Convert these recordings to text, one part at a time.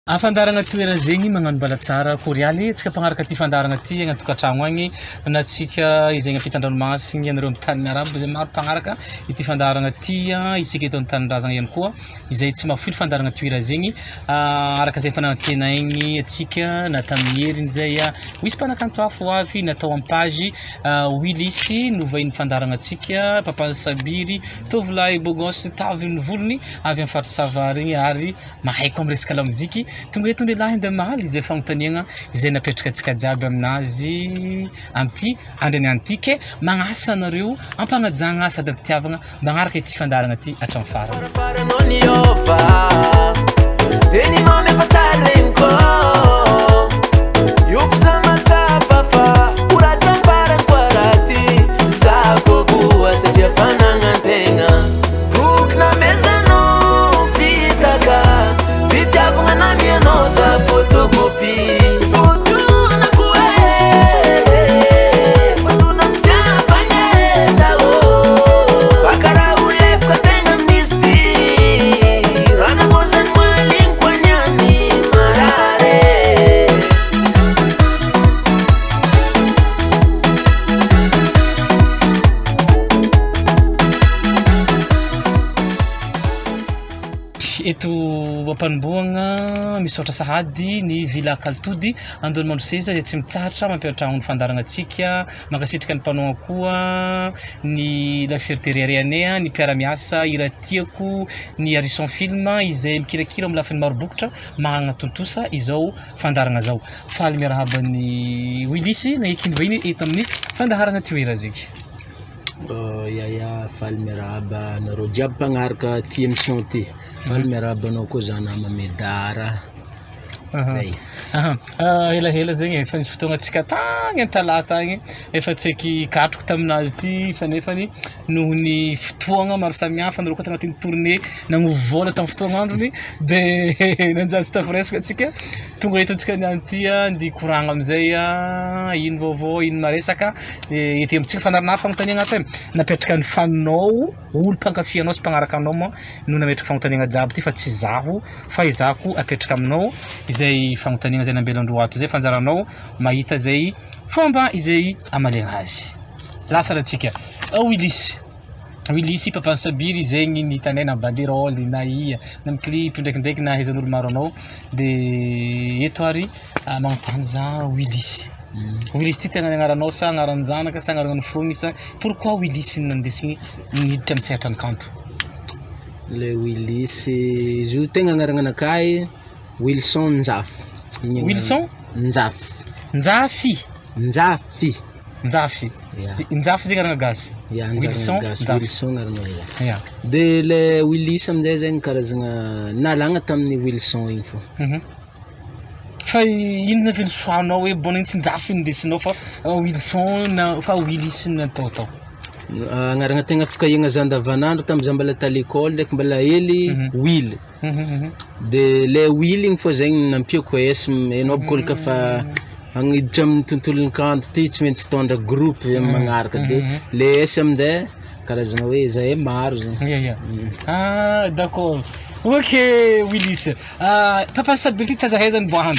Afandaragna toerana zegny magnano mbala tsara korialy tsika mpagnaraka ty fandaragna ty agnaty tokantragno agny na tsika izegny ampitan-dranomasigny anareo amin'ny tany arabo zay maro mpagnaraka ity fandaragna ty isika eto an-tanindrazana ihany koa izay tsy mahafily fandaragna toerana zegny araka zay fanantenaigny atsika na tamin'ny heriny zay misy mpanakanto hafa ho avy natao en page Willis novahiny fandaragna atsika Papa Sabiry tovolahy bogosy tavy ny volony avy amin'ny faritra Savary igny ary mahaiko amin'ny resaka lamoziky tonga eto lehilahy ndamaly izay fagnontaniagna izay napetraka antsika jiaby aminazy amty andriany antiky magnasa anareo ampagnajagna asa sady ampitiavagna magnaraka ity fandaragna ty hatramin'ny eto ampanomboagna misaotra sahady ny vila Kaltody andony mandro seza izay tsy mitsahatra mampiatragno ny fandaragna atsika mankasitrika ny mpanao koa ny la Ferteriarianea ny mpiara-miasa iratiako ny Harrison Film izay mikirakira amin'ny lafiny maro bokotra magnana tontosa izao fandaragna zao faly miarahaba ny Willis na ekiny vahiny eto amin'ny fandaharagna toera zegny ya faly miarahaba nareo jiaby mpagnaraka ty émission ty faly miarahaba anao koa zana Mamedara zay hela zegny efa nisy fotoagna atsika tagny an-talata agny efa tsaiky katroko taminazy ty fa nefany noho ny fotoagna maro samihafa nareo koa tagnatin'ny tournée nagnovy vôla tamin'ny fotoagna androny de nanjary tsy tafiresaka atsika tonga eto antsika niany ty ndi koragna amizay ino vaovao ino maresaka ety amintsika fandarana fagnontaniagna ato napetraka ny fanao olo mpankafianao sy mpagnaraka anao moa no nametraka fagnontaniagna jiaby ty fa tsy zaho fa izako apetraka aminao izay fagnontaniagna zay nambelandro ato zay fanjaranao mahita zay fomba izay amalegna azy lasa ratsika Willis Papa Sabiry zegny ny hitanay na banderole na ia na clip ndraikindraiky na haizan'olo maro anao de eto ary magnontany za Willis ty tegna agnaranao sa agnaran'ny zanaka sa agnaran'ny fogny sa pourquoi Willis nandesigny niditra amin'ny sehatra ny kanto le Willis izy io tegna agnarananakay Wilson Njafy Wilson Njafy Njafy zegny aragna gasy Wilson aragna de le Willis amizay zegny karazagna nalagna tamin'ny Wilson igny fô fa ino naveny soanao hoe bona tsy Njafy indesinao fa Wilson na fa Willis natao tao agnaragna tegna fikahiagna za andavanandro tamizah mbala ta l'école ndraiky mbala hely Will de le Will igny fô zegny nampiako S enao bokôlo ka fa agniditra amin'ny tontolon'ny kanto ty tsy maintsy tondra groupe magnaraka de le S aminjay karazagna hoe zahay maro zegny d'accord ok Willis Papa Sabiry ty tazahaizany boahany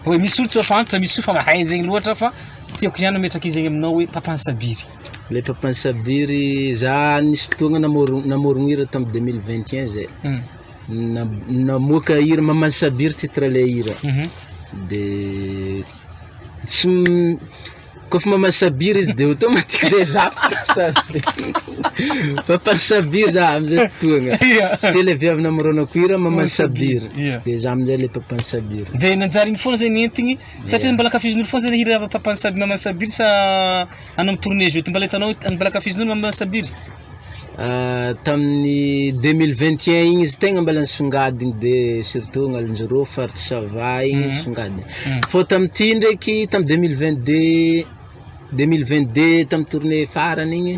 hoe misy olo tsy mafantatra misy fa mahay zegny loatra fa tiako ihany ametraka izy zegny aminao hoe Papa Sabiry le Papa Sabiry za nisy fotoagna namorogno hira tamin'ny 2021 zay namoaka hira Maman Sabiry titre le hira de tsy kofa Maman Sabiry izy de automatique zay za Papa Sabiry za amizay fotoagna satria le viavy namoronako hira Maman Sabiry de za amizay le Papa Sabiry de nanjary igny foana zay nentigny satria mbala kafizin'olo foana zay hira Papa Sabiry Maman Sabiry sa ana amin'ny tournée jeu mbala hitanao mbala kafizin'olo Maman Sabiry tamin'ny 2021 igny izy tegna mbala nisongadigny de surtout Ngalinjoro faritra Sava igny nisongadigny fô tamin'ity ndraiky tamin'ny 2022 tamin'ny tournée farany igny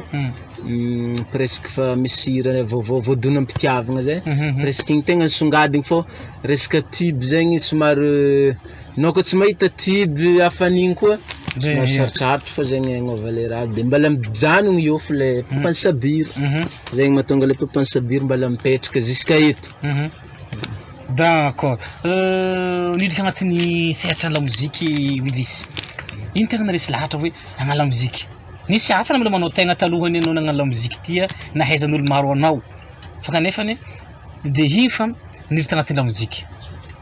presque fa misy hira voadona ampitiavagna zay presque igny tegna nisongadigny fô resaka tube zegny somary nao koa tsy mahita tube hafan'igny koa somary sarotsarotra fa zegny agnova le raha de mbala mijanogno iofo le Papa Sabiry zegny mahatonga le Papa Sabiry mbala mipetraka jusqu'à eto D'accord. Nidika agnatin'ny sehatra ny lamoziky Willis. Ino tegna naresy lahatra hoe hagnano lamoziky? Nisy asa na mbola manao tegna talohany ianao nagnano lamoziky ty nahaizan'olo maro anao. Fa kanefany de iny fa nidika agnatin'ny lamoziky.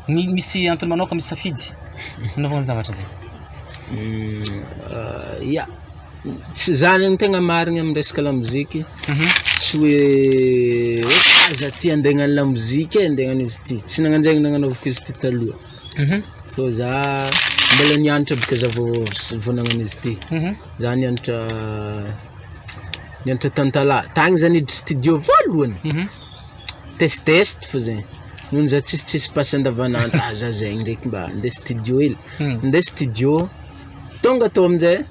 Misy antony manao ka misy safidy. Nanaovana zavatra zay. Ya. Tsy zany ny tegna marigny amin'ny resaka lamoziky. Tsy hoe za ty andeha hagnano lamoziky andeha hagnano izy ty. Tsy nagnanjegny nagnanaovako izy ty taloha. Fô za mbola nianatra bika za vao nagnano izy ty. Za nianatra tantala. Tagny za niditra studio voalohany. Test fô zegny. Noho za tsisy passe andavanandro za zegny ndraiky mba andeha studio hely. Andeha studio tonga tô aminjay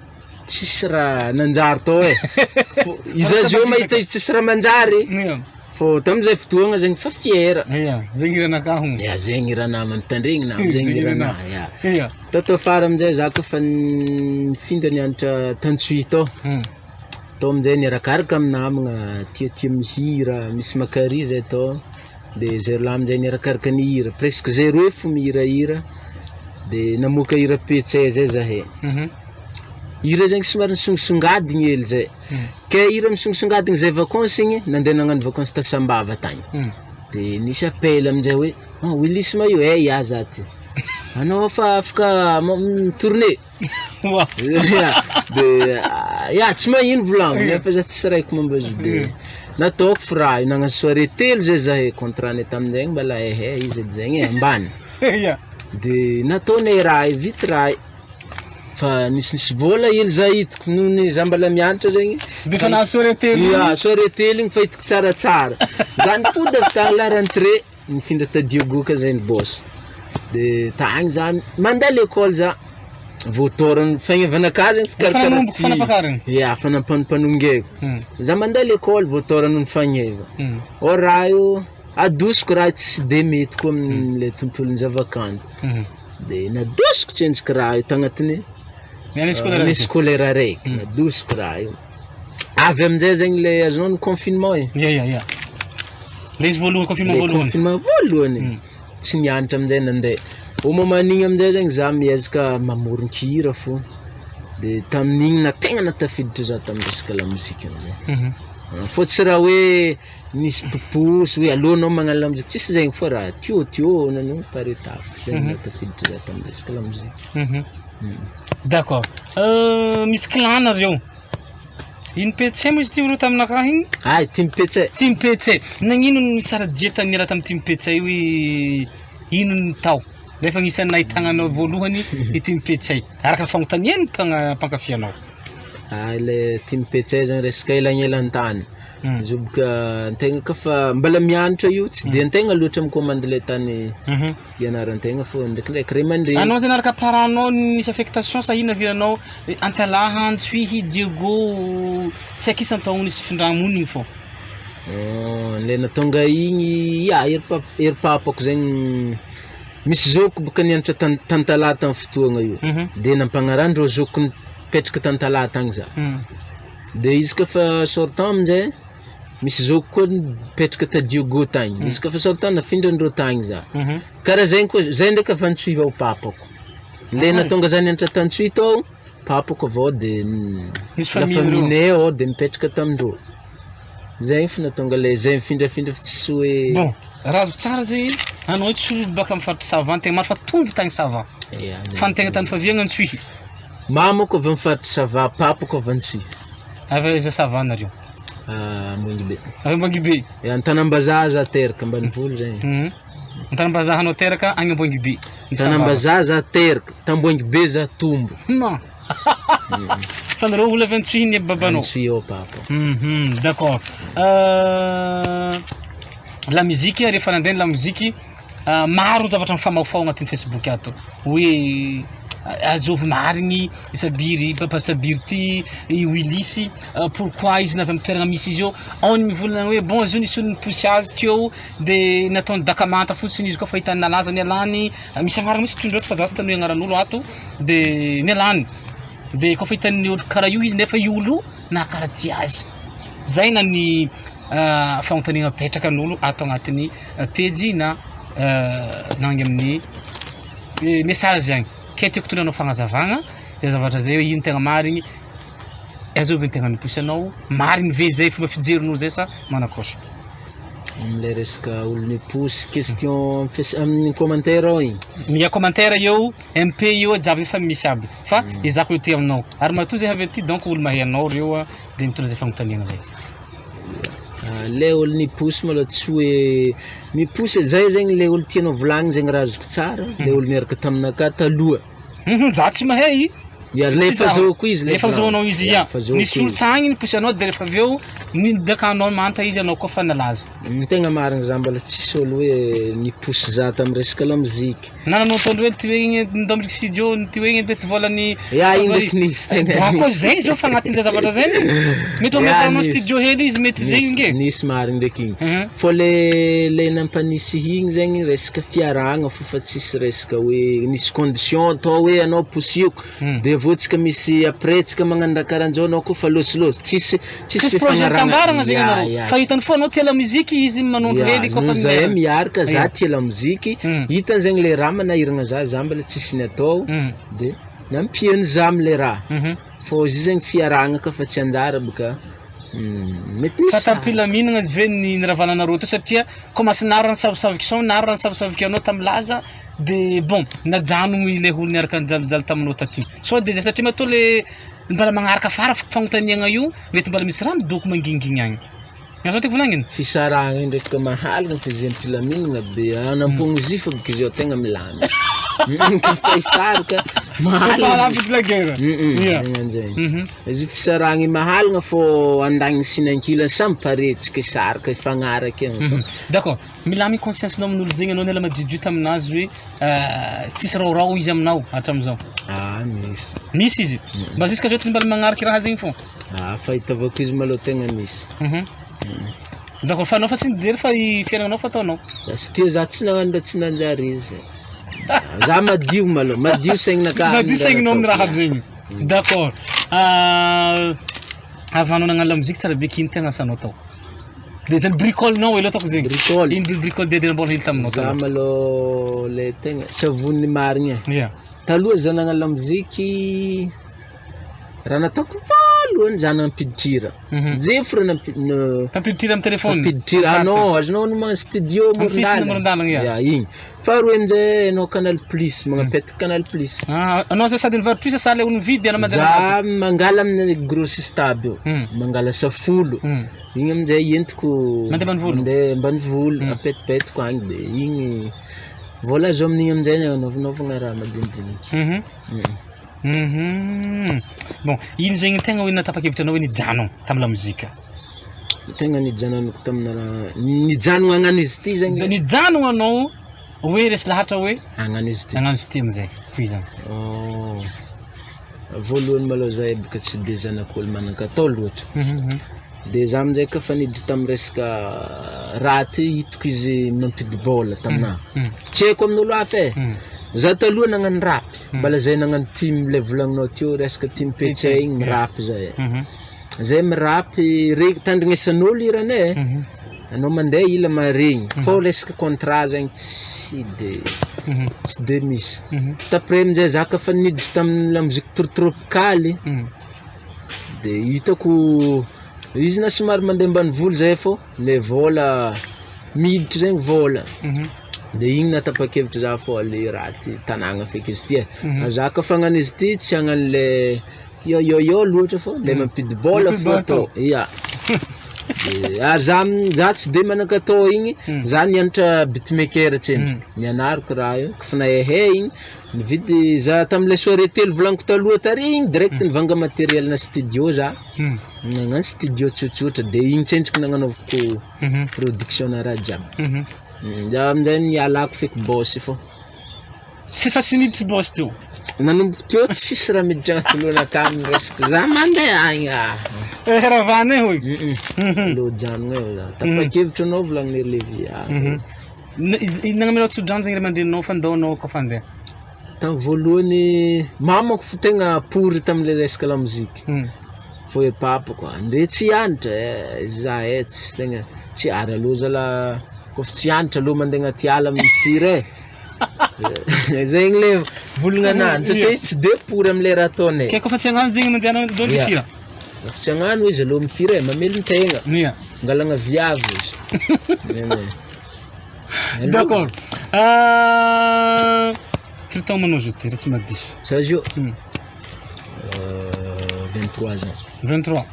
tsisy raha nanjary tô e. Izy zio mahita izy tsisy raha manjary. Fô tamizay fotoagna zegny fa fiera. Zegny iranaka hon. Ya zegny irana mampitandregny na zegny irana. Ya. Tô fara aminjay za kofa nifindra nianatra Tantsuy tô. Tô aminjay niarakaraka amin'ny namagna tia mihira, misy makary zay tô. De zay lahy aminjay niarakaraka nihira, presque 0 fo mihirahira. De namoaka hira petsay zay zahay. Hira zegny somary nisongasongadigny hely zay. Ke hira misongasongadigny zay vacances igny nandeha nagnano vacances ta Sambava tagny. De nisy appel aminjay hoe Willis ma io ya za ty. Anao fa afaka tourner. De ya tsy magnino volagno nefa za tsisy raiko mambazo de nataoko fra nagnano soirée telo zay zahay contrat-nay taminjay mbala izy zegny ambany. De nataonay raha vite raha fa nisy vola hely za hitako noho ny za mbala mianatra zegny. De fa na soirée telo. Ya soirée telo igny fa hitako tsaratsara. Za nipody avy tagny la rentrée nifindra ta Diogo ka zay ny boss. De tagny za mandeha l'école za voatorany fagnavana-ka zegny fikarakarana. Ya fanampanongaiko. Za mandeha l'école voatorany ny fagneva. Or raha io adosiko raha tsy de mety koa amin'le tontolon'ny zavakanto. De nadosiko tsenjika raha io tagnatiny année scolaire araiky. Nadosiko raha io. Avy aminjay zegny le azonao ny confinement e. Ya. Le izy voalohany confinement voalohany. Tsy nianatra aminjay nandeha. Au moment igny aminjay zegny za miezaka mamoronkihira fô. De tamin'igny na tegna natafiditra za tamin'ny resaka lamozika aminjay. Fô tsy raha hoe nisy poposy hoe alônao magnano lamozika tsisy zegny fô raha tio nanao par étape zegny natafiditra za tamin'ny resaka lamozika. D'accord. Misy clan nareo. Ino petsay mo izy ty ro taminaka igny? Ay, Team Petsay. Team Petsay. Nagnino ny sara-dia tanira tamin'ny Team Petsay hoe ino ny tao? Nefa agnisan'ny nahitagnanao voalohany i Team Petsay. Araka fagnontaniany mpankafianao. Le Team Petsay zany resaka elagnelantany. Izy boka antegna kafa mbala mianatra io tsy de antegna loatra mikomandy le tany ianarantegna fô ndraikindraiky ray aman-dreny. Anao zany araka paranao nisy affectation sa ino avianao Antalaha, Antsuy, Diego tsy aiko isan'ny taogno nisy findramony igny fô. Le natonga igny ya ery papako zegny misy zoko boka nianatra Tantala tamin'ny fotoagna io. De nampanarandreo zoko nipetraka Tantala tagny za. De izy kafa sortant aminjay misy zoko koa nipetraka ta Diogo tagny. Izy kafa sortant nafindrandreo tagny za. Karaha zegny koa zay ndraiky avy Antsuy ao papako. Le natonga za nianatra Tantsuy tao papako avao de la famille ao de mipetraka tamindreo. Zay fa natonga le zay mifindrafindra fa tsisy hoe bon razo tsara zay anao tsy olo baka amin'ny faritry Sava tegna maro fa tombo tagny Sava. Fa ny tegna tany faviagna Antsuy. Mamako avy amin'ny faritry Sava, papako avy Antsuy. Avy aiza Sava nareo? Amboingibe. Amboingibe. Antanambazaha za teraka ambanivolo zay. Antanambazaha anao teraka agny Amboingibe. Antanambazaha za teraka, Tamboingibe za tombo. Non. Fa nareo olo avy Antsuy ny babanao. Antsuy ao papa. D'accord. La musique rehefa nandeha la musique maro zavatra mifamafao agnatin'ny Facebook ato hoe azovy marigny Sabiry papa Sabiry ty Willis pourquoi izy navy amin'ny toerana misy izy io ao ny mivolagna hoe bon izy io nisy olo nipoussy azy teo de nataony dakamanta fotsiny izy koa fa hitany nalaza ny alany misy agnarana misy tondrotra fa za sy tanoy agnaran'olo ato de ny alany de koa fa hitany olo karaha io izy nefa io olo na karaha ty azy zay na ny fagnontaniana petraka n'olo ato agnatin'ny page na nangy amin'ny message zegny ke tiako tondrahanao fagnazavagna zay zavatra zay hoe ino tegna marigny azovy tegna niposy anao marigny ve zay fomba fijerinao zay sa manakôry am'le resaka olo niposy question amin'ny commentaire ao igny mia commentaire eo MP io jiaby zay samy misy aby fa izako io ty aminao ary matoa zay avy aty donc olo mahay anao reo de mitondra zay fagnontaniagna zay le olo niposy malôha tsy hoe miposy zay zegny le olo tianao volagny zegny raha azoko tsara le olo miaraka taminaka taloha za tsy mahay ya le fazahoako izy lefa zahoanao izy ya nisy olo tagny niposy anao de rehefa aveo nidakanao manta izy anao koa fa nalaza tegna marigny za mbola tsisy olo hoe niposy za tamy resaka lamozika nananao tolo hoe ty hoe igny ndombriky studio ty hoe igny bety volany ya igny ndraiky nisy tegna donc zay zao fagnatin'izay zavatra zay mety omefanao studio hely izy mety zegny nge nisy marigny ndraiky igny fô le nampanisy igny zegny resaka fiaragna fô fa tsisy resaka hoe nisy condition atao hoe anao posioko de avô tsika misy après tsika magnano raha karahan'zao anao koa fa lôsilôsy tsisy projet tambaragna zegny anao fa hitany fô anao tia lamuziky izy manondro hely koa fa zahay miaraka za tia lamuziky hitany zegny le raha manahiragna za mbola tsisy ny atao de nampiany za am'le raha fô izy zegny fiaragna ka fa tsy anjara boka mety misy fatapilamignana ve ny ravananareo to satria commence naro ransavisaviky son naro ransavisaviky anao tamy laza de bon najanogno le olo niaraka nijalijali taminao taty so de zay satria matao le mbala magnaraka fara fagnotaniagna io mety mbala misy raha midoko mangingigny agny azao tiako volagniny fisaragna io ndraiky mahalagna fizempilamignana be anampogno izy fa boka izy ao tegna milamy fa isaraka izy fisaragna mahalagna fô andagny sinankila samy paretsika isaraka ifagnaraka d'accord milamy conscience nao amin'olo zegny anao nela madiodio taminazy hoe tsisy raorao izy aminao hatramizao misy izy mba ziska zao tsy mbala magnariky raha zegny fô fahitavako izy maloha tegna misy d'accord fa anao fa tsy nijery fa i fiaignanao fa ataonao satria za tsy nagnano tsy nanjary izy za madio maloha madio saigninaka madio saigninao amin'ny raha aby zegny d'accord avanao nagnano lamuziky tsara be kino tegna asanao tao de zany bricolenao elo ataoko zegny ino bricole de mbola hely taminao za maloha le tegna tsy avoniny marigny taloha za nagnano lamuziky raha nataoko voalohany za nampiditira zefra nampiditira amy telefôny nampiditira anao azonao nomagna studio morondalagna igny faharoa aminjay anao canal plus magnapetaka canal plus anao zay sady nivarotra isa sa le olo mividy ana za mangala amin'ny grossiste aby io mangala safolo igny aminjay entiko mandeha mbanivolo apetipetiko agny de igny vola azo amin'igny aminjay nanovanaovagna raha madinidiniky bon ino zegny tegna hoe natapa-kevitra anao hoe nijanona tamy lamozika tegna nijanonako tamina nijanona agnano izy ty zegny de nijanona anao hoe resy lahatra hoe agnano izy ty amizay toy zany voalohany maloha zahay boka tsy de zanak'olo manan-katao loatra de za aminjay ka fa niditra tamy resaka raha ty hitako izy mampidi bôla taminahy tsy haiko amin'olo hafa za taloha nagnano rapy mbala zay nagnano team le volagninao teo resaka team petsay igny mirapy zay mirapy tandrignesan'olo irane anao mandeha ila maregny fô resaka contrat zegny tsy de misy taprès aminjay za ka fa niditra tamin'ny lamuziky tropicaly de hitako izy na somary mandeha mbanivolo zay fô le vola miditra zegny vola de igny natapa-kevitra za fô le raha ty tanagna feky izy ty za ka fa hagnano izy ty tsy hagnano le yo loatra fô le mampidi bôla fô atao ary za tsy de manan-katao igny za nianatra beatmaker tsendriky nianarako raha io kafa nahehe igny nividy za tam'le soirée telo volaniko taloha tary igny direct nivanga matériel na studio za nagnano studio tsotsotra de igny tsendriky nagnanaovako production na raha jiaby za aminjay nialako feky boss fô tsy fa tsy niditry boss teo nanomboky teo tsisy raha miditra agnaty lohanaka aminy resaka za mandeha agny ravana hoy lo janogna eo za tapa-kevitra anao volagninery levia nagnaminao tsodrano zegny ray aman-dreninao fandaonao koa fandeha tamy voalohany mamako fo tegna pory tam'le resaka lamuziky fô e papa koa ndre tsy hianatra za tsy tegna tsy ary aloha zala kofa tsy antitra aloha mandeha agnaty ala mifiry zegny le volagna ananjy satria izy tsy de pory am'le raha ataony ke kofa tsy agnano zegny mandeha aloha mifira kofa tsy agnano izy aloha mifiry mamelo tegna ngalagna viavy izy d'accord firy taogno manao zao ty raha tsy madiso za zio 23 ans 23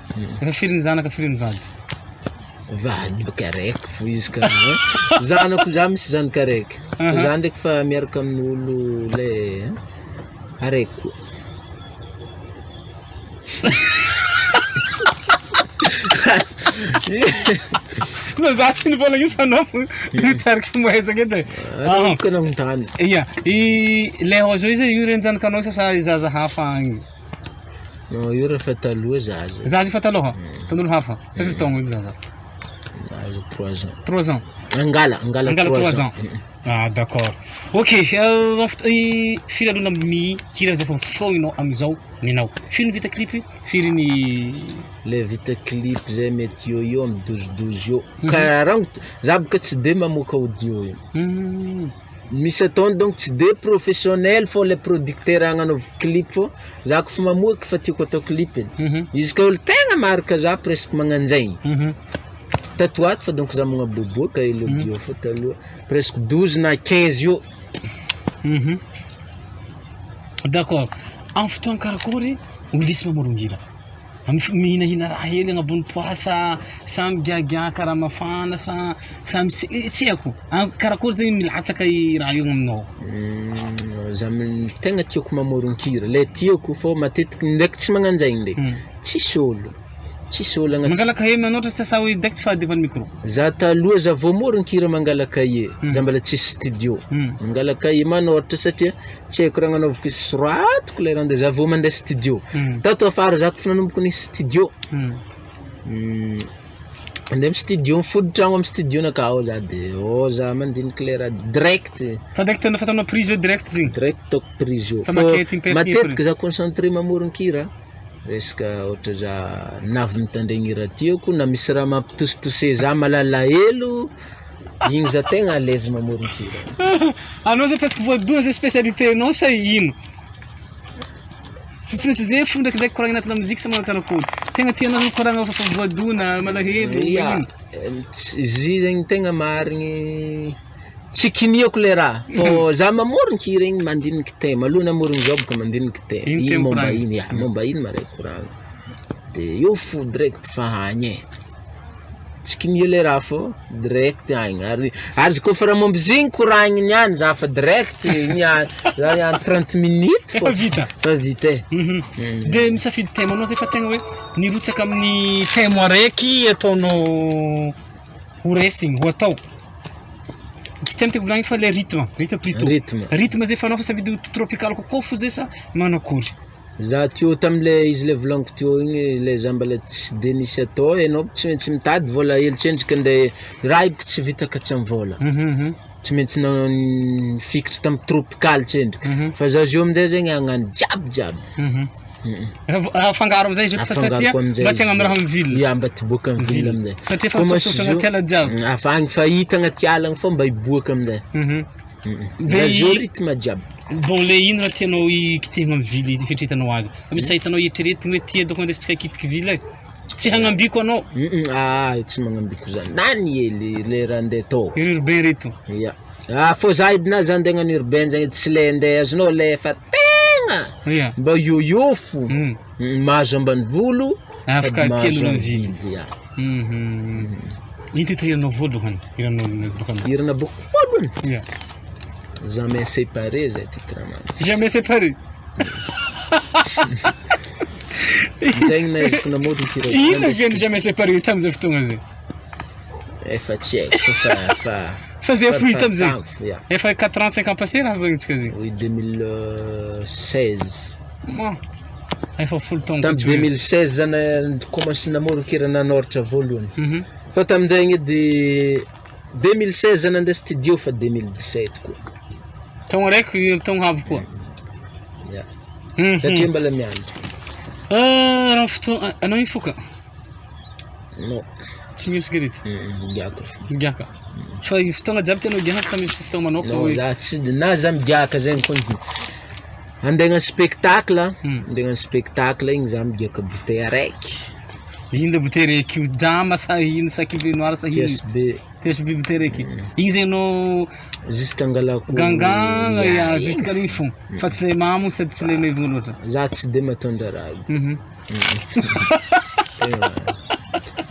efa firy ny zanaka firy ny vady vady baka raiky fo izy ka zanako za misy zanaka raiky za ndraiky fa miaraka amin'olo le araiky koa no za tsy nivolagna ino fa anao mitariky moezaka edy ka nagnotany ia le ao zao izy io reny zanakanao sa zaza hafa agny no io refa taloha zaza fa taloha tanolo hafa fa firy taogno iny zaza 3 ans angala 3 ans ah d'accord ok firy aloha mihira zay fa fognanao amizao ninao firy ny vita clip firy ny le vita clip zay mety eo amy 12 eo karaha za boka tsy de mamoaka audio io misy ataony donc tsy de professionnel fô le producteur agnanaovy clip fô za kofa mamoaka fa tiako atao clip edy izy ka olo tegna marika za presque magnanjaigny tatoato fa donc za magnaboboaka elo audio fa taloha presque 12 na 15 eo d'accord amin'ny fotoagna karakory olisy mamorongira mihinahina raha hely agnabony poasa sa migiagia karaha mafana sa tsy haiko karakory zegny milatsaka i raha io aminao za tegna tiako mamoron-kira le tiako fô matetiky ndraiky tsy magnanjaigny ndraiky tsisy olo mangalaka he manoatra tsy sa hoe direct fa devant micro za taloha za vao moron-kira mangalaka ye za mbola tsisy studio mangalaka ye manoatra satria tsy haiko raha anaovako izy soratiko le raha za vao mandeha studio tato afara za kofa nanomboko nisy studio mandeha amy studio mifody-tragno amy studio nakao za de za mandiniky le raha direct fa direct na fatanao prise eo direct zegny direct taoko prise eo matetiky za concentré mamoron-kira resaka ohatra za navy mitandregny raha tiako na misy raha mampitositose za malalahelo igny za tegna à l'aise mamoron-kira anao zay presque voadona zay spécialité anao sa ino tsy maintsy zay fo ndraikindraiky koragna anatina mozika sa manao karakory tegna tianao koragna fa voadona malahelo izy zegny tegna marigny tsy kiniako le raha fô za mamoron-kira igny mandiniky tema aloha namorogny zao boka mandiniky tema ino momba ino maray koragna de io fo direct fa hagny tsy kinio le raha fô direct agny ary kofa raha momba zegny koragny niany za fa direct niany 30 minutes fa vita de misafidy tema anao zay fa tegna hoe nirotsaka amin'ny tema araiky ataonao ho resiny ho atao tsy tema tiako volagny fa le rythme plutôt rythme zay fanao fa savidy tropical kokoa fo zay sa manakory za teo tamile izy le volagniko teo igny le za mbala tsy de nisy atao enao tsy maintsy mitady vola hely tsendriky andeha raha iboko tsy vitaka tsy amy vola tsy maintsy fikitry tamy tropical tsendriky fa za zio amizay zegny agnano jiaby afangaro amizay izy fatia mba tegna amy raha mivily mba tiboaka amy vily amizay satria fa mitsofotra agnaty ala jiaby afagny fa hita agnaty ala agny fô mba hiboaka amizay de zio rythme jiaby bon le ino raha tianao ikitihana amy vily fetretanao azy misy hitanao eritreretigny hoe tia doko andesitsika ikitiky vily ay tsy hagnambiko anao tsy magnambiko zany nany hely le raha andeha atao urbain reto fô za edina za andeha agnano urbain zagny tsy le andeha azonao le fa tegna mba yo fo mahazo ambany volo afaka tian'olo amy vily ino titiriranao voalohany irana boko voalohany jamais séparé zay titrana jamais séparé zegny naeziko namoron-kira ino viany jamais séparé tamizay fotoagna zay efa tsy haiko fa zay fo hita amizay efa 4 ans 5 ans passé raha vagnitsika zay 2016 efa folo taogno tamy 2016 zany commencé namoron-kira nanoratra voalohany fa tamizay edy 2016 zany andeha studio fa 2017 koa taogno raiky taogno havy koa satria mbala miandry raha fotoagna anao ino foka No. Tsy mihino sigarety. Migiaka. Migiaka. Fa i fotoagna jiaby tianao igiana sa misy fotoagna manokana No, hoe za tsy na za migiaka zegny koa. Andeha hagnano spectacle igny za migiaka bouteille araiky. ino le bouteille raiky io jama sa ino sa cuvée noire sa ino? TSB. TSB bouteille raiky. Igny zegny anao Juste angalako gangagna ya juste kare fô. Fa tsy le mamo sady tsy le maivogna loatra. za tsy de matondra raha io.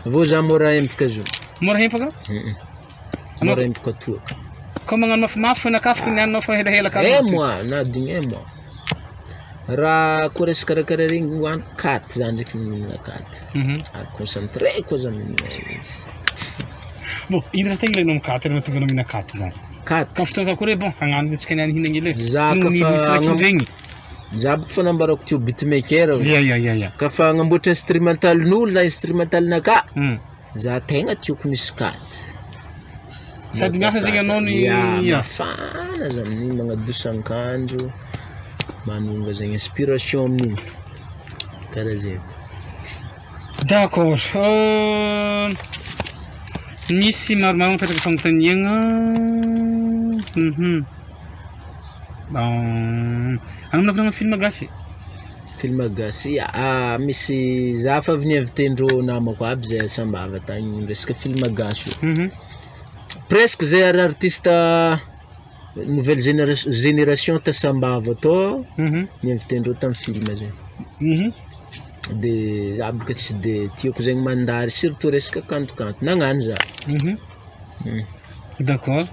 Vao za mora empaka zo. Mora hempaka? Mora empaka toaka. Koa magnano mafimafy na kafe nianinao fa helahela ka. Moi na digny moi. Raha koa resaka karakara regny hoaniko katy za ndraiky mihinana katy. Concentré koa za mihinana izy. Bon, ino raha tegna ilainao mikaty raha mahatonga anao mihina katy zany? Katy. Ka fotoagna koa hoe bon hagnano antsika niany hinagna ile. Za ka fa regny. za boka fa nambarako tio beatmaker. Ya. Ka fa agnamboatra instrumentalin'olo na instrumentalinaka. Za tegna tioko misy katy. Sady miasa zegny anao ny mafana za amin'igny magnadosan-kandro. Manonga zegny inspiration amin'igny. Karaha zegny. D'accord. Misy maromaro mipetraka fagnontaniagna. Anao nahavonana film gasy? Film gasy, misy za fa avy niinvité-ndreo namako aby zay sambava tagny resaka film gasy io. Presque zay artiste nouvelle génération ta sambava atô niinvité-ndreo tamin'ny film zay. De za boka tsy de tiako zegny mandary surtout resaka kantokanto nagnano za. D'accord.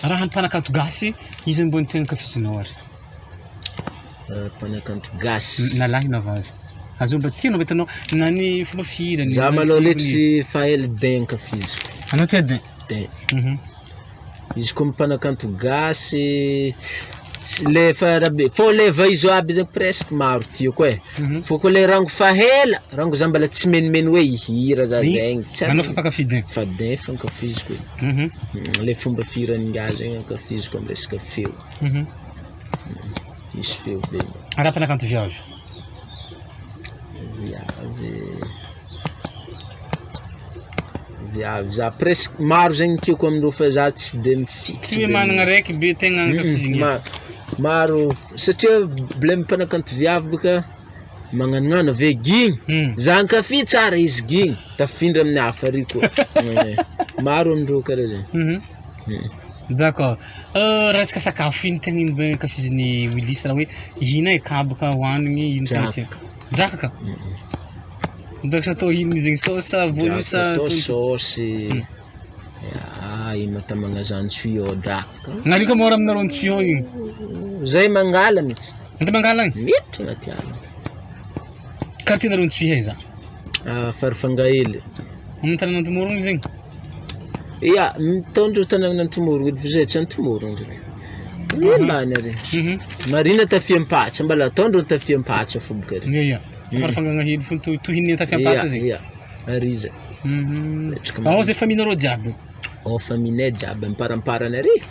Raha mpanakanto gasy izy mbô tegna ankafizinao ary? Mpanakanto gasy na lahy na vavy. Azo mba tianao mba hitanao na ny fomba fihirany. Za malôha letry fa ela din ankafiziko. Anao tia din? Din. Izy koa mpanakanto gasy le farabe fô le vaizo aby zegny presque maro tiako e. Fô koa le rango fa hela, rango za mbala tsy menimeny hoe hihira za zegny. Anao fa mpankafy fa din fa ankafiziko. Le fomba fihiran'ngazy zegny ankafiziko amin'ny resaka feo. Misy feo be. Raha mpanakanto viavy? Viavy za presque maro zegny tiako amindreo fa za tsy de mifity. Tsy hoe managna raiky be tegna ankafizigny. Maro satria blé mpanakanto viavy boka magnanognano ave gigny. Za ankafy tsara izy gigny tafindra amin'ny hafa ary koa. Maro amindreo karaha zegny. D'accord. Resaka sakafo ino tegna ino be ankafizin'ny Willis raha hoe ihina kabaka hoanigny ino tegna tiako? Drakaka? Drakaka atao ino zegny sauce voalo sa saosy. Ino matamagna zany tuyau drakaka. Ngareo ka mora aminareo ny tuyau igny? Zay mangala mitsy. Ande mangala igny? Miditra agnaty ala. Karaha tianareo ny tuyau iza? Farafangahely. Amin'ny tanàna Antomorogny zegny? Ya, mitondro tanàna Antomorogny fa zay tsy Antomorogny. Milany ary. Marina tafiampatsy, mbala tondro tafiampatsy fô boka ary. Ya. Farafangana hely fô tohin'ny tafiampatsy zegny. Ya, ary zay. Ao zay famillenareo jiaby? Famille jiaby miparamparany ary.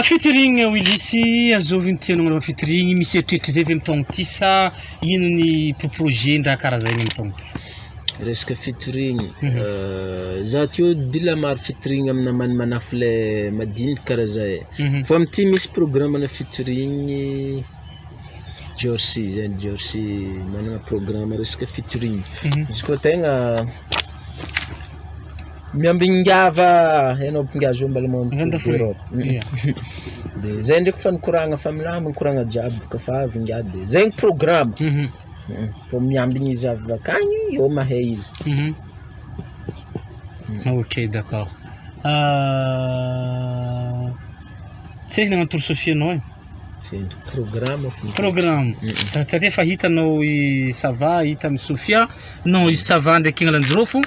Featuring Willis azovy ny tianao manao featuring misy eritreritry zay avy am'taogno ty sa ino ny projet ndraha karaha zay am'taogno ty? Resaka featuring za tio dila maro featuring amina manafy le madinika karaha zay. Fa amty misy programme na featuring Diorsi zany Diorsi manana programme resaka featuring. Izy koa tegna miambingava hainao mpingazo mbala magnano Europe. De zay ndraiky fa nikoragna fa milamy nikoragna jiaby boka fa avy ingady zegny programme. Fô miambigny izy avy akagny eo mahay izy. Ok, d'accord. Tsy hay nagnano Sofia anao e? Programme. Programme. Satria fa hitanao i Sava hita amin'ny Sofia. Non, i Sava ndraiky Ignalandrofo.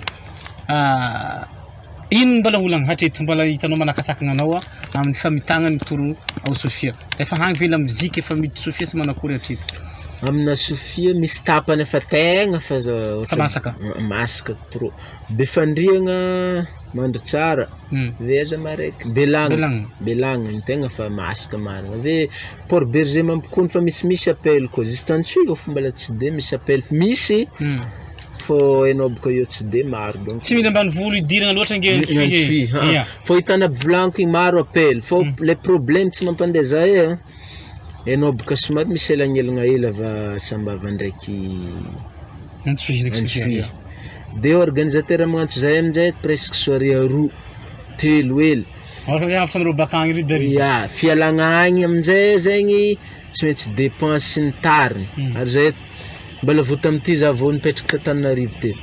Ino mbala olagna hatreto mbala hitanao manakasakagna anao amin'ny famitagna mitoro ao Sofia. Efa hagny vela muzika efa miditra Sofia sy manakory hatreto. Amina Sofia misy tapany efa tegna fa masaka trop. Befandriagna mandry tsara. Veza maraiky Belagna ny tegna fa masaka marina. Ave Port Berger mampikony fa misy appel koa. Juste antsoy fa mbala tsy de misy appel misy. Fô hainao boka eo tsy de maro donc. Tsy mila ambanivolo idirana loatra nge ny fô hitana volaniko igny maro appel fô le problème tsy mampandeha zahay hainao boka somary misy elagnelagna hely ava sambava ndraiky antsoy. De organisateur magnantso zahay aminjay presque soirée aroa telo hely. Ya fialagna agny aminjay zegny tsy maintsy dépense sy ny tariny ary zahay mbala vota amty za vao nipetraka Tananarivo teto.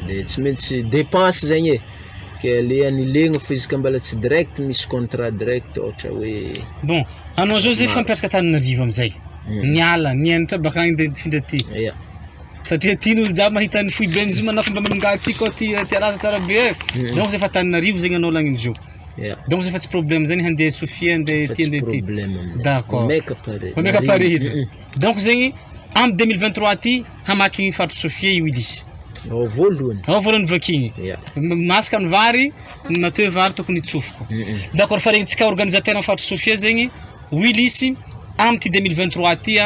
De tsy maintsy dépense zegny ke le anilegna fa izy ka mbala tsy direct misy contrat direct ohatra hoe bon anao zao zay fa mipetraka Tananarivo amizay niala nianatra baka agny de findra ty satria ty n'olo jiaby mahita ny foy ben izy io manao fomba manongahy ty koa ty alaza tsara be donc zay fa Tananarivo zegny anao lagniny zio donc zay fa tsy problème zany handeha Sofia handeha ty handeha ty d'accord meka pare hedy donc zegny en 2023 ty hamaky faritra Sofia i Willis voalohany vakigny masaka ny vary natoe vary tokony itsofoko d'accord fa regnitsika organisateur amin'ny faritra Sofia zegny Willis amty 2023 ty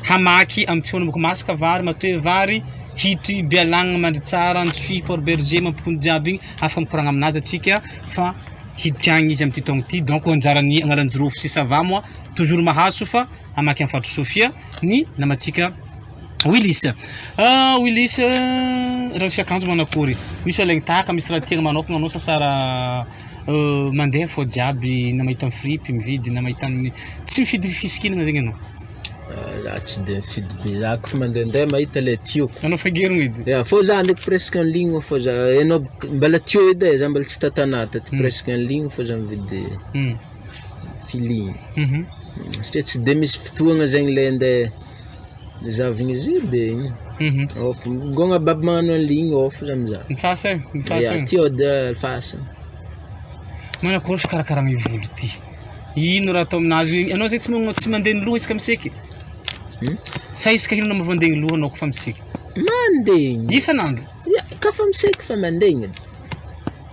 hamaky amitsika manomboka masaka vary matoe vary hitry Bialagna mandry tsara Antsoy Port Berger mampikony jiaby igny afaka mikoragna aminazy atsika fa hitriagny izy amty taogno ty donc anjarany agnaranjirofo sy sava moa toujours mahaso fa hamaky amin'ny faritra Sofia ny namatsika Willis raha fiakanjo manakory misy alaigny tahaka misy raha tiagna manokagna anao sasara mandeha fô jiaby na mahita amin'ny fripy mividy na mahita amin'ny tsy mifidy fisikinagna zegny anao tsy de mifidy be zaka fa mandehandeha mahita le tioko anao fagerigna edy fô za ndraiky presque en ligne fô za hainao mbala tio edy za mbala tsy tatanata ty presque en ligne fô za mividy filigny satria tsy de misy fotoagna zegny le andeha zavigny izy be igny gôgna baby magnano en ligne off za mizaha mifasa tio de fasa manakory fikarakaragna volo ty ino raha atao aminazy anao zay tsy mandeha ny loha isaka miseky sa isaka hino na mandeha ny loha anao kofa miseky mandeha isanandro kafa miseky fa mandeha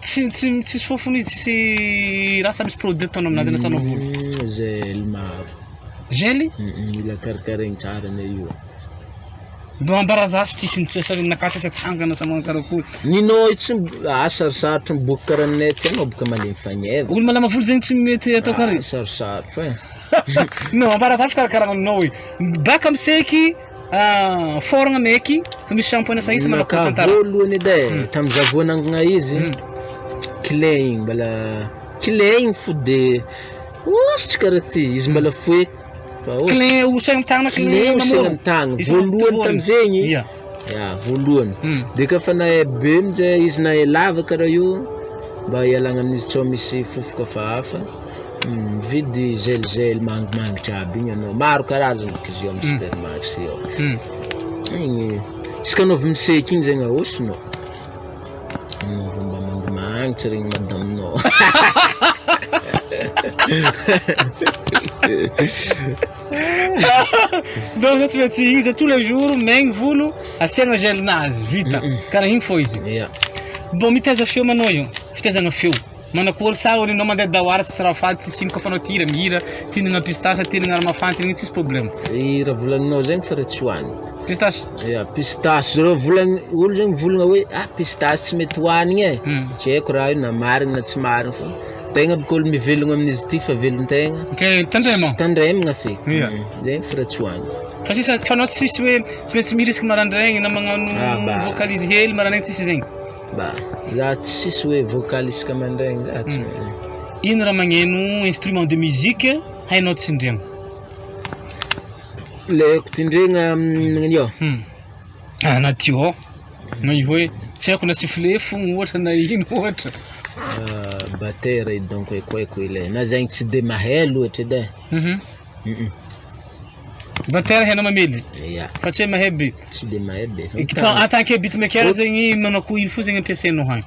tsy fofony tsisy raha sa misy produit ataonao aminazy anasanao volo gel maro gely mila karakaregny tsara na io mambarazasy tisy nakata sa tsangana sa magnakarakory ninao tsy sarosarotro miboaka karaha ninay ty anao boka mandeha mifagneva olo malama volo zegny tsy mety atao kare sarosarotro non mambarazasy fikarakaragna aminao hoe baka miseky foragna meky fa misy shampoing sa isa manako tantara voalohany edy tamy zavoanangana izy clé igny mbala clé igny fode ositry karaha ty izy mbala foe clé usagny tagna clé usagny amy tagna voalohany tamizegny voalohany de kafa na be amizay izy na lava karaha io mba hialagna amin'izy tsao misy fofoka fa hafa mividy gel mangimangitra aby igny anao maro karazany boka izy io amy supermarché ao igny isaka anao vao miseky igny zegny ahosonao mba mangimangitra regny madaminao donc za tsy maintsy igny za tous les jours maigny volo asiagna gelnazy vita karaha igny fô izy bon mitaiza feo manao io fitaizagna feo manakory sa olo anao mandeha dahoara tsy raha faty tsy sino kafa anao tira mihira tinagna pistache tinagna raha mafanty igny tsisy problème raha volagninao zegny fa raha tsy hoany pistache pistache raha volagny olo zegny volagna hoe pistache tsy mety hoanigny tsy haiko raha io na marigny na tsy marigny fa tegna boka olo mivelogno amin'izy ty fa velon-tegna tandremagna feky zegny fa raha tsy hoany fa sisa fa anao tsisy hoe tsy maintsy mirisky marandraigny na magnano vocalise hely marandraigny tsisy zegny za tsisy hoe vocaliste mandraigny za tsy ino raha magneno instrument de musique hainao tsindriagna le haiko tindregna nagnan'io na tio na io hoe tsy haiko na sifflet fogna ohatra na ino ohatra batera edy donc haikohaiko ilay na zegny tsy de mahay loatra edy batera hainao mamely fa tsy hoe mahay be tsy de mahay be en tant que beatmaker zegny manao ko ino fo zegny ampiasainao hagny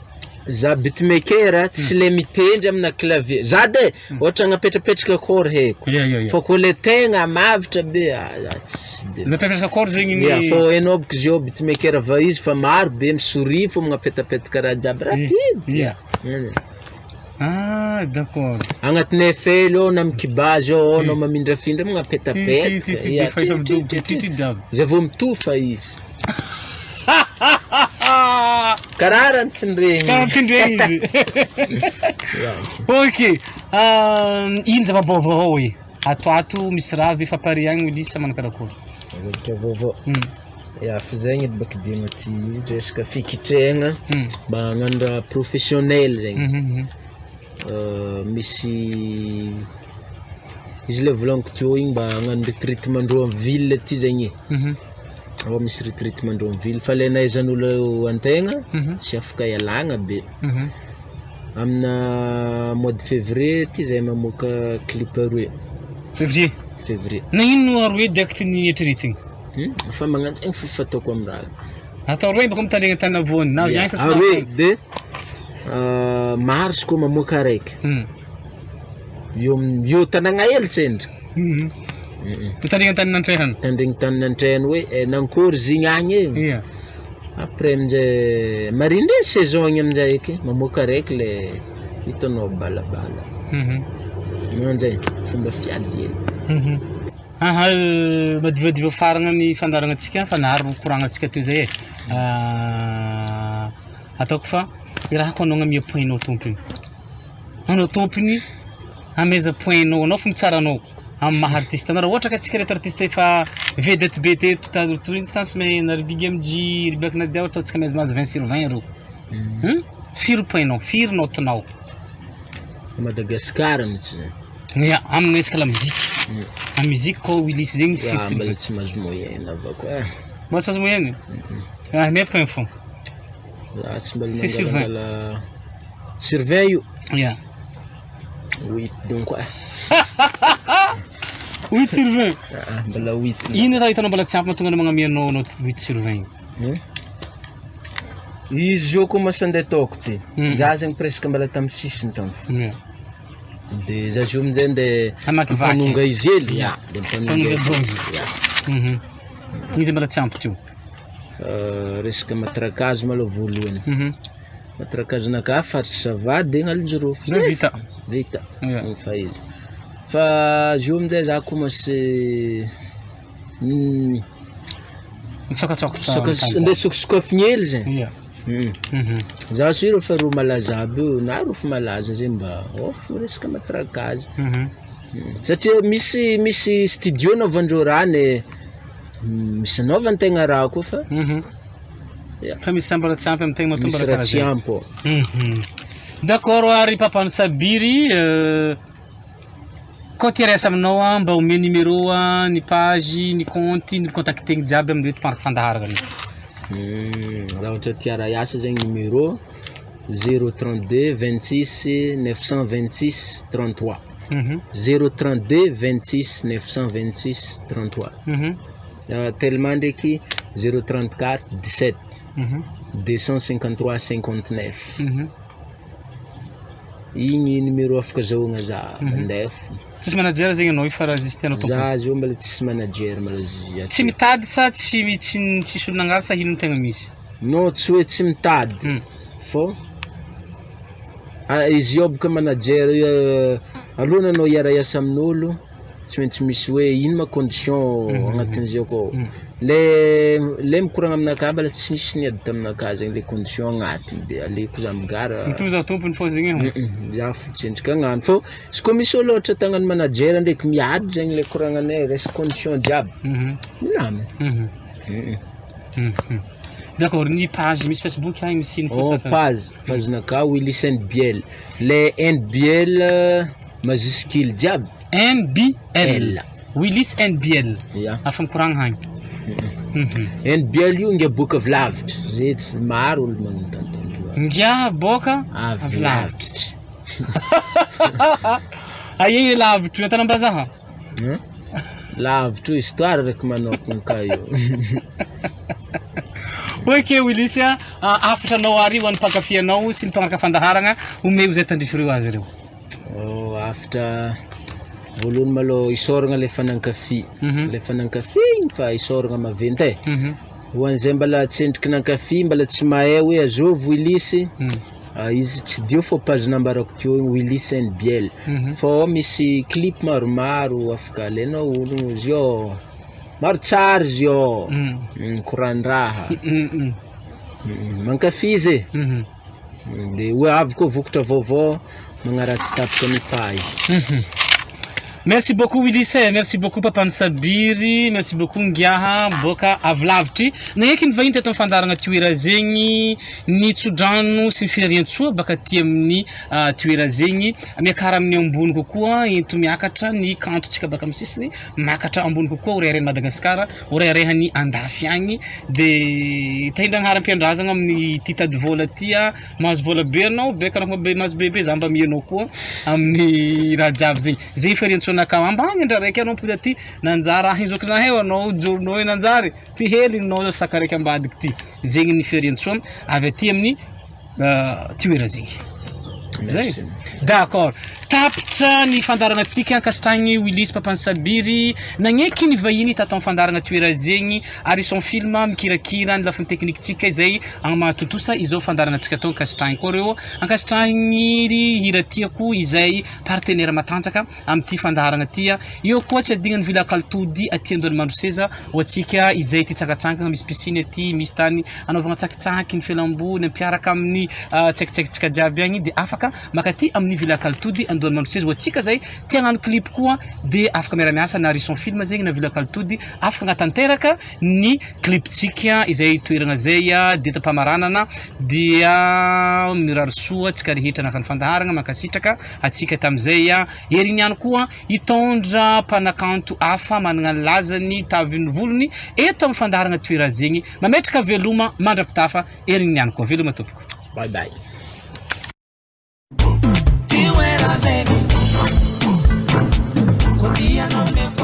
za beatmaker tsy le mitendry amina clavier za de ohatra agnapetrapetraka accord haiko fa ko le tegna mavitra be tsy de Napetraka accord zegny ya fo enao boko zio beatmaker va izy fa maro be misouris fo magnapetapetaka raha jiaby rapide d'accord agnatin'ny effet lo na mikibaz ao na mamindrafindra magnapetapetaka zay vao mitofa izy karaha tindregny izy ok ino zava-baovao e atoato misy raha ve fapare agny Willis manakarakory vaovao ya fa zegny baka digna ty resaka fikitregna mba hagnano raha professionnel zegny misy izy le volagniko teo igny mba hagnano retraitement-ndreo amin'ny ville ty zegny ao misy retraitement-ndreo amin'ny ville fa le nahaizan'olo antegna tsy afaka ialagna be amina mois de février ty zay mamoaka clip aroe février na ino aroe direct ny eritreretigny fa magnano zegny fo fataoko amin'ny raha atao roe baka mitandregna tany avoany na viagny sa aroe de mars koa mamoaka araiky io tanagna hely tsendry mitandregna tany nantrehana tandregny tany nantrehana hoe nankory zigny agny egny après aminjay marindriny saison agny aminjay eky mamoaka araiky le hitanao balabala manjay fomba fiady madivadiva faragna ny fandaragna antsika fa naharo koragna antsika teo zay ataoko fa raha ko anao amia pointinao tompony anao tompony ameza pointinao anao fo mitsaranao amin'ny maha artiste anao raha ohatra ka antsika reto artiste efa vedette be teto tansy me naribigi amji ribaka na dia ohatra antsika mahazo 20/20 reo firy pointinao firy notenao Madagascar mihitsy zany ya amin'ny resaka la musique a musique ko Willis zegny fisy mbala tsy mahazo moyenne avako mbala tsy mahazo moyenne mefaka fo tsy mbala mangala sur 20 io ya 8 donc 8/20 mbala 8 ino raha hitanao mbala tsy ampy mahatonga namagna amianao 8/20 izy io koa masande taoko ty za zegny presque mbala tamy 6 ny tamy fo de za zio aminjay de mpanonga izy ely de mpanonga bronze izy mbala tsy ampy teo resaka matrakazo maloha voalohany matrakazonaka faritry sava de gn'alinjorofo vita fa izy fa zio aminjay za commencé nde sokosokofigny hely zegny za siro fa ro malaza aby io na ro fa malaza zegny mba ofo resaka matrakazo satria misy studio naovandreo raha ne misy naovantegna raha koa fa misy sambara tsy ampy amintegna mahatomba misy raha tsy ampy d'accord ary papany Sabiry koa ty resa aminao mba omeo numéro ny page ny compte ny contactegny jiaby amin'ny reto party fandaharagna raha ohatra tiara iasa zegny numéro 032 26 926 33 032 26 926 33 tellement ndraiky 034 17 253 59 igny numéro afaka zahoagna za mandefo tsisy manager zegny anao fa raha izy tianao tompony za zio mbala tsisy manager mbala tsy mitady sa tsisy olona agnara sa ino tegna misy no tsy hoe tsy mitady fô izy io boka manager aloha anao hiara iasa amin'olo tsy maintsy misy hoe ino ma condition agnatin'izio akao le mikoragna aminaka mbala tsy nisy niady taminaka zegny le condition agnatiny de aleko za migara mitoy za tompony fô zegny za fotsendrika agnano fô izy koa misy olo ohatra tagnano manager ndraiky miady zegny le koragnanay resy condition jiaby milamina d'accord ny page misy Facebook agny misy ino pagenaka Willis NBL le NBL majuscule jiaby NBL Willis NBL afa mikoragna hagny NBL io ngia boka avy lavitra zety maro olo magnotantandro ngia boka avy lavitra aigny lavitra atanambazaha lavitra histoire raiky manokagna ka io Oke Willis afatra anao ary ho an'ny mpankafy sy ny mpanaraka fandaharagna omeo zay tandrifireo azy reo. Afatra voalohany malô isoragna le fanankafy. Le fanankafy fa isoragna maventy e. Ho an'izay mbala tsendriky nankafy mbala tsy mahay hoe azôvo Willis. Izy tsy dio fô page nambarako teo Willis and Biel. Fô misy clip maromaro afaka alainao olo izy io maro tsara izy io. Korandraha. Mankafy izy. De hoe avy koa vokatra vaovao magnaratsy tapaka mipay. Merci beaucoup Willis, merci beaucoup Papa Sabiry, merci beaucoup Ngiaha boka avlavitry. Nagneky ny vahiny teto fandaragna toera zegny ny tsodrano sy ny firariantsoa baka ty amin'ny toera zegny miakara amin'ny ambony kokoa ento miakatra ny kantotsika baka amin'ny sisiny miakatra ambony kokoa orairan'ny Madagasikara orairahany andafy agny de tahindragna haram-piandrazagna amin'ny titady vola tia mahazo vola be anao beka anao be mahazo bebe za mba mianao koa amin'ny raha jiaby zegny zay firiantsoa ka ambagny ndra raiky anao pota ty nanjara hinzoko na heo anao journaux nanjary ty hely anao saka raiky ambadiky ty zegny ny firiantsoa avy aty amin'ny toera zegny zay d'accord tapitra ny fandaranatsika ankasitrahigny Willis Papa Sabiry nagneky ny vahiny tato amin'ny fandaragna toera zegny ary son film mikirakira ny lafiny tekniksika izay agny mahatotosa izao fandaranatsika tô ankasitrahigny koa reo ankasitrahigny hira tiako izay partenaire matanjaka amin'ity fandaragna tia io koa tsy adigna ny Villa Kaltody aty Andohanimandro Seza ho atsika izay ty tsakatsangana misy piscine aty misy tany anaovagna tsakitsaky ny fialamboly ampiaraka amin'ny tsaikitsaikitsika jiaby agny de afaka makaty amin'ny Villa Kaltody Andohanimandro Seza ho atsika zay tia hagnano clip koa de afaka miara-miasa na son film zegny na Villa Kaltody afaka agnatanteraka ny cliptsika izay toeragna zay de tapamaranana dia mirary soa tsika rehetra anakany fandaharagna mankasitraka atsika tamizay erigny ihany koa hitondra mpanakanto hafa managna ny lazany tavin'ny volony eto amin'ny fandaharagna toera zegny mametraka veloma mandrapitafa erigny ihany koa veloma tompoko. Bye bye. Tiwera zeni, kodia no me